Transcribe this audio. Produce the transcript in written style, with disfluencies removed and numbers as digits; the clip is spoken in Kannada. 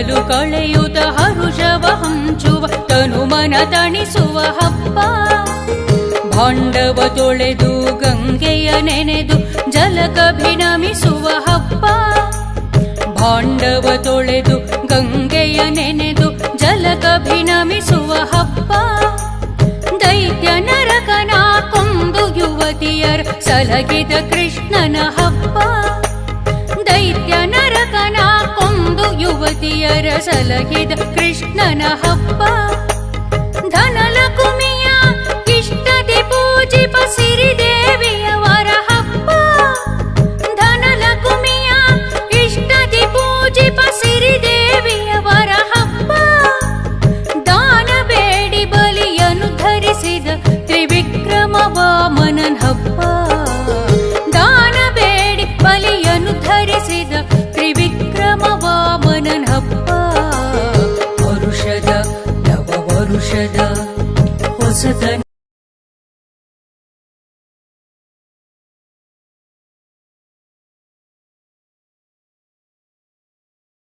ಕಡಲು ಕಳೆಯುತ್ತ ಹರುಷವ ಹಂಚುವ ತನುಮನ ತಣಿಸುವ ಹಬ್ಬ. ಭಾಂಡವ ತೊಳೆದು ಗಂಗೆಯ ನೆನೆದು ಜಲಕಭಿನಮಿಸುವ ಹಬ್ಬ. ಭಾಂಡವ ತೊಳೆದು ಗಂಗೆಯ ನೆನೆದು ಜಲಕಭಿನಮಿಸುವ ಹಬ್ಬ. ದೈತ್ಯ ನರಕನ ಕೊಂದು ಯುವತಿಯರ ಸಲಗಿದ ಕೃಷ್ಣನ ಹಬ್ಬ. ದೈತ್ಯ ನರಕನ ಕೊಂದು ಯುವತಿಯರ ಸಲಗಿದ ಕೃಷ್ಣನ ಹಬ್ಬ. ಧನಲಕುಮಿಯ ಇಷ್ಟದಿ ಪೂಜಿಪ ಸಿರಿದೇವಿಯವರ ಹಬ್ಬ. ಧನಲಕುಮಿಯ ಇಷ್ಟದಿ ಪೂಜಿಪ ಸಿರಿದೇವಿಯವರ ಹಬ್ಬ. ದಾನ ಬೇಡಿ ಬಲಿಯನ್ನು ಧರಿಸಿದ ತ್ರಿವಿಕ್ರಮ ವಾಮನನ್ ಹಬ್ಬ. ದಾನ ಬೇಡಿ ಬಲಿಯನ್ನು ಧರಿಸಿದ ತ್ರಿವಿಕ್ರಮ ವಾಮನನ್ ಹಬ್ಬ. ವರುಷದ ನವ ವರುಷದ ಹೊಸತನ